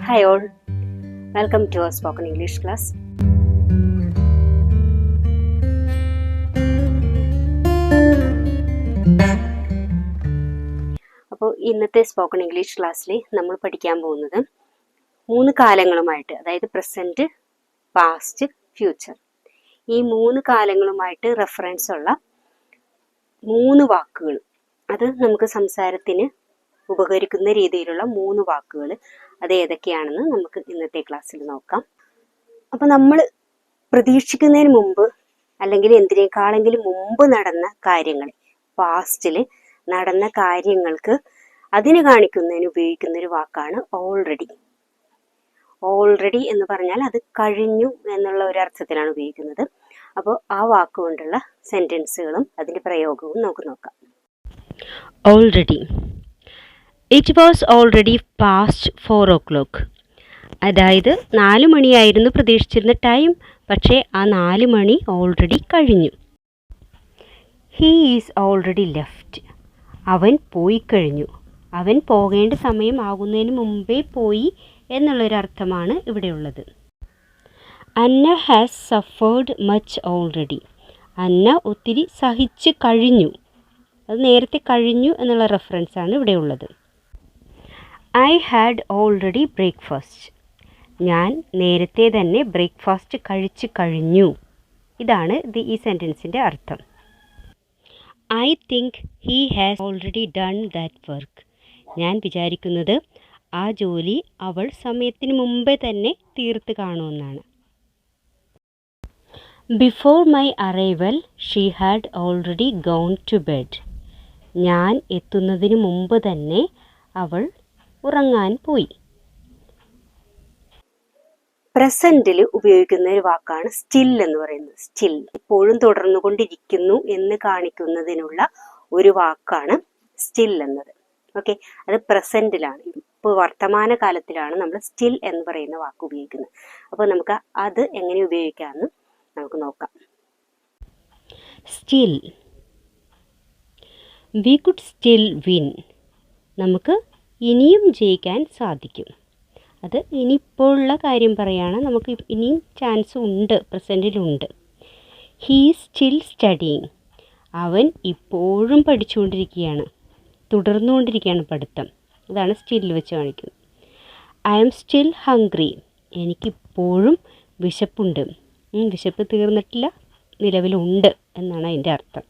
Hi all, welcome to our spoken English class. അപ്പോൾ ഇന്നത്തെ spoken English ക്ലാസ്സിൽ നമ്മൾ പഠിക്കാൻ പോകുന്നത് 3 കാലങ്ങളുമായിട്ട്, അതായത് പ്രസൻറ്റ്, പാസ്റ്റ്, ഫ്യൂച്ചർ, ഈ 3 കാലങ്ങളുമായിട്ട് റെഫറൻസ് ഉള്ള 3 വാക്കുകൾ, അത് നമുക്ക് സംസാരത്തിന് ഉപകരിക്കുന്ന രീതിയിലുള്ള 3 വാക്കുകൾ, അത് ഏതൊക്കെയാണെന്ന് നമുക്ക് ഇന്നത്തെ ക്ലാസ്സിൽ നോക്കാം. അപ്പോൾ നമ്മൾ പ്രതീക്ഷിക്കുന്നതിന് മുമ്പ് അല്ലെങ്കിൽ എന്തിനേക്കാളെങ്കിലും മുമ്പ് നടന്ന കാര്യങ്ങൾ, പാസ്റ്റിൽ നടന്ന കാര്യങ്ങൾക്ക് അതിന് കാണിക്കുന്നതിന് ഉപയോഗിക്കുന്ന ഒരു വാക്കാണ് ഓൾറെഡി. ഓൾറെഡി എന്ന് പറഞ്ഞാൽ അത് കഴിഞ്ഞു എന്നുള്ള ഒരു അർത്ഥത്തിലാണ് ഉപയോഗിക്കുന്നത്. അപ്പോൾ ആ വാക്കുകൊണ്ടുള്ള സെൻറ്റൻസുകളും അതിൻ്റെ പ്രയോഗവും നമുക്ക് നോക്കാം. Already. It was already past 4 o'clock. അതായത് 4 മണിയായിരുന്നു പ്രതീക്ഷിച്ചിരുന്ന ടൈം, പക്ഷേ ആ 4 മണി ഓൾറെഡി കഴിഞ്ഞു. He is already left. അവൻ പോയി കഴിഞ്ഞു. അവൻ പോകേണ്ട സമയം ആകുന്നതിന് മുമ്പേ പോയി എന്നുള്ളൊരർത്ഥമാണ് ഇവിടെയുള്ളത്. അന്ന ഹാസ് സഫേർഡ് മച്ച് ഓൾറെഡി. അന്ന ഒത്തിരി സഹിച്ച് കഴിഞ്ഞു. അത് നേരത്തെ കഴിഞ്ഞു എന്നുള്ള റെഫറൻസാണ് ഇവിടെയുള്ളത്. I had already breakfast. ഞാൻ നേരത്തെ തന്നെ ബ്രേക്ക്ഫാസ്റ്റ് കഴിച്ച് കഴിഞ്ഞു. ഇതാണ് ഈ സെൻറ്റൻസിൻ്റെ അർത്ഥം. I think he has already done that work. ഞാൻ വിചാരിക്കുന്നത് ആ ജോലി അവൾ സമയത്തിന് മുമ്പേ തന്നെ തീർത്ത് കാണുമെന്നാണ്. Before my arrival she had already gone to bed. ഞാൻ എത്തുന്നതിന് മുമ്പ് തന്നെ അവൾ ഉറങ്ങാൻ പോയി. പ്രസന്റിൽ ഉപയോഗിക്കുന്ന ഒരു വാക്കാണ് സ്റ്റിൽ എന്ന് പറയുന്നത്. സ്റ്റിൽ, ഇപ്പോഴും തുടർന്നു കൊണ്ടിരിക്കുന്നു എന്ന് കാണിക്കുന്നതിനുള്ള ഒരു വാക്കാണ് സ്റ്റിൽ എന്നത്. ഓക്കെ, അത് പ്രസന്റിലാണ്, ഇപ്പോൾ വർത്തമാന കാലത്തിലാണ് നമ്മൾ സ്റ്റിൽ എന്ന് പറയുന്ന വാക്ക് ഉപയോഗിക്കുന്നത്. അപ്പോൾ നമുക്ക് അത് എങ്ങനെ ഉപയോഗിക്കാമെന്ന് നമുക്ക് നോക്കാം. Still. We could still win. നമുക്ക് ഇനിയും ജയിക്കാൻ സാധിക്കും. അത് ഇനിയിപ്പോഴുള്ള കാര്യം പറയുകയാണ്. നമുക്ക് ഇനിയും ചാൻസ് ഉണ്ട്, പ്രസൻറ്റിലുണ്ട്. He still studying. അവൻ ഇപ്പോഴും പഠിച്ചുകൊണ്ടിരിക്കുകയാണ്, തുടർന്നുകൊണ്ടിരിക്കുകയാണ് പഠിത്തം. അതാണ് സ്റ്റിൽ വെച്ച് കാണിക്കുന്നത്. I am still hungry. എനിക്കിപ്പോഴും വിശപ്പുണ്ട്. വിശപ്പ് തീർന്നിട്ടില്ല, നിലവിലുണ്ട് എന്നാണ് അതിൻ്റെ അർത്ഥം.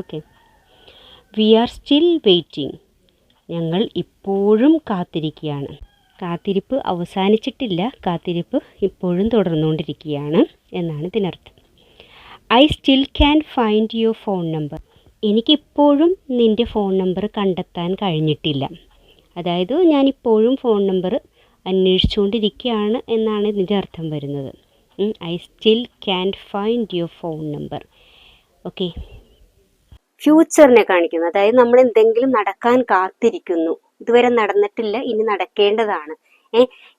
Okay. We are still waiting. ഞങ്ങൾ ഇപ്പോഴും കാത്തിരിക്കുകയാണ്. കാത്തിരിപ്പ് അവസാനിച്ചിട്ടില്ല, കാത്തിരിപ്പ് ഇപ്പോഴും തുടർന്നുകൊണ്ടിരിക്കുകയാണ് എന്നാണ് ഇതിനർത്ഥം. I still can find your phone number. എനിക്കിപ്പോഴും നിൻ്റെ ഫോൺ നമ്പർ കണ്ടെത്താൻ കഴിഞ്ഞിട്ടില്ല. അതായത് ഞാനിപ്പോഴും ഫോൺ നമ്പർ അന്വേഷിച്ചുകൊണ്ടിരിക്കുകയാണ് എന്നാണ് ഇതിൻ്റെ അർത്ഥം വരുന്നത്. I still can find your phone number. Okay. ഫ്യൂച്ചറിനെ കാണിക്കുന്നു, അതായത് നമ്മൾ എന്തെങ്കിലും നടക്കാൻ കാത്തിരിക്കുന്നു, ഇതുവരെ നടന്നിട്ടില്ല, ഇനി നടക്കേണ്ടതാണ്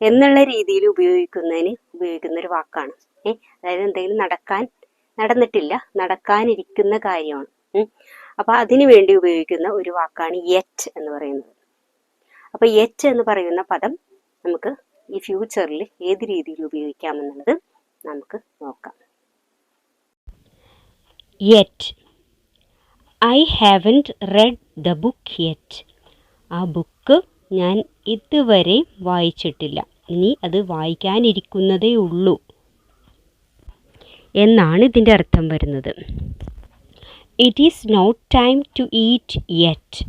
എന്നുള്ള രീതിയിൽ ഉപയോഗിക്കുന്ന ഒരു വാക്കാണ്. അതായത് എന്തെങ്കിലും നടന്നിട്ടില്ല, നടക്കാനിരിക്കുന്ന കാര്യമാണ്. അപ്പൊ അതിനു വേണ്ടി ഉപയോഗിക്കുന്ന ഒരു വാക്കാണ് യെറ്റ് എന്ന് പറയുന്നത്. അപ്പൊ യെറ്റ് എന്ന് പറയുന്ന പദം നമുക്ക് ഈ ഫ്യൂച്ചറിൽ ഏത് രീതിയിൽ ഉപയോഗിക്കാമെന്നുള്ളത് നമുക്ക് നോക്കാം. Yet. I haven't red the book yet. ആ ബുക്ക് ഞാൻ ഇതുവരെ വായിച്ചിട്ടില്ല, ഇനി അത് വായിക്കാനിരിക്കുന്നതേ ഉള്ളൂ എന്നാണ് ഇതിൻ്റെ അർത്ഥം വരുന്നത്. It is not time to eat yet.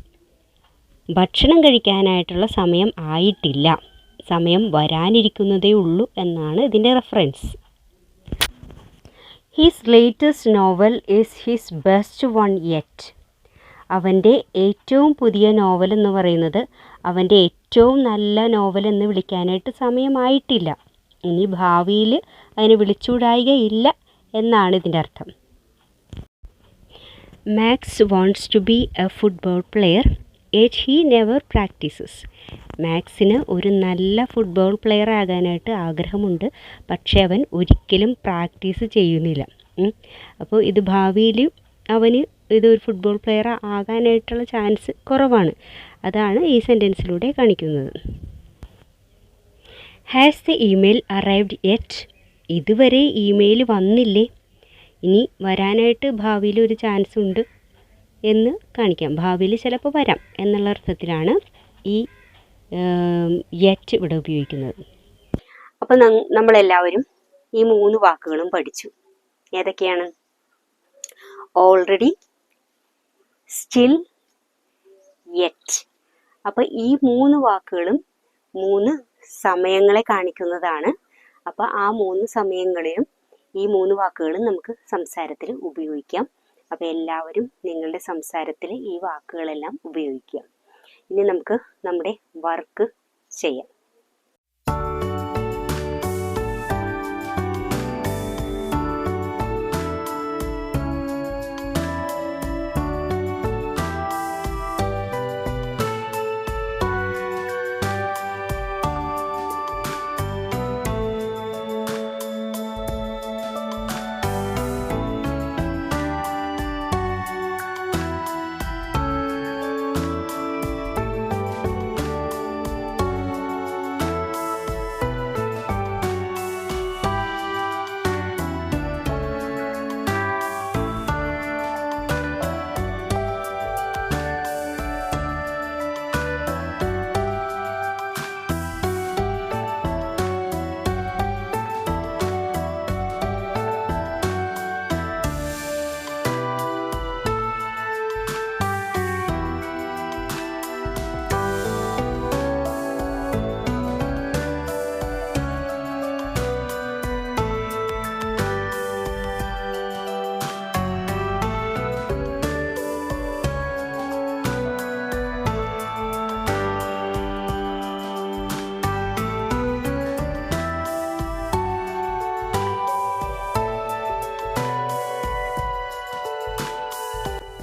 ഭക്ഷണം കഴിക്കാനായിട്ടുള്ള സമയം ആയിട്ടില്ല, സമയം വരാനിരിക്കുന്നതേ ഉള്ളൂ എന്നാണ് ഇതിൻ്റെ reference. His latest novel is his best one yet. അവൻ്റെ ഏറ്റവും പുതിയ നോവൽ എന്ന് പറയുന്നത് അവൻ്റെ ഏറ്റവും നല്ല നോവൽ എന്ന് വിളിക്കാനായിട്ട് സമയമായിട്ടില്ല, ഇനി ഭാവിയിൽ അതിനെ വിളിച്ചുകൂടായികയില്ല എന്നാണ് ഇതിൻ്റെ അർത്ഥം. Max wants to be a football player yet he never practises. മാക്സിന് ഒരു നല്ല ഫുട്ബോൾ പ്ലെയർ ആകാനായിട്ട് ആഗ്രഹമുണ്ട്, പക്ഷേ അവൻ ഒരിക്കലും പ്രാക്ടീസ് ചെയ്യുന്നില്ല. അപ്പോൾ ഇത് ഭാവിയിൽ അവന് ഇതൊരു ഫുട്ബോൾ പ്ലെയർ ആകാനായിട്ടുള്ള ചാൻസ് കുറവാണ്. അതാണ് ഈ സെൻറ്റൻസിലൂടെ കാണിക്കുന്നത്. Has the email arrived yet? ഇതുവരെ ഇമെയിൽ വന്നില്ലേ? ഇനി വരാനായിട്ട് ഭാവിയിൽ ഒരു ചാൻസ് ഉണ്ട് എന്ന് കാണിക്കാം. ഭാവിയിൽ ചിലപ്പോൾ വരാം എന്നുള്ള അർത്ഥത്തിലാണ് ഈ യെറ്റ് ഇവിടെ ഉപയോഗിക്കുന്നത്. അപ്പം നമ്മളെല്ലാവരും ഈ 3 വാക്കുകളും പഠിച്ചു. ഏതൊക്കെയാണ്? Already, still, yet. അപ്പം ഈ 3 വാക്കുകളും 3 സമയങ്ങളെ കാണിക്കുന്നതാണ്. അപ്പം ആ 3 സമയങ്ങളിലും ഈ 3 വാക്കുകളും നമുക്ക് സംസാരത്തിൽ ഉപയോഗിക്കാം. അപ്പം എല്ലാവരും നിങ്ങളുടെ സംസാരത്തിൽ ഈ വാക്കുകളെല്ലാം ഉപയോഗിക്കുക. ഇനി നമുക്ക് നമ്മുടെ വർക്ക് ചെയ്യാം.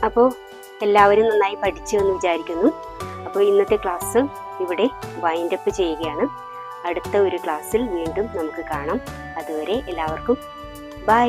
അപ്പോൾ എല്ലാവരും നന്നായി പഠിച്ചു എന്ന് വിചാരിക്കുന്നു. അപ്പോൾ ഇന്നത്തെ ക്ലാസ് ഇവിടെ വൈൻഡപ്പ് ചെയ്യുകയാണ്. അടുത്ത ഒരു ക്ലാസ്സിൽ വീണ്ടും നമുക്ക് കാണാം. അതുവരെ എല്ലാവർക്കും ബൈ.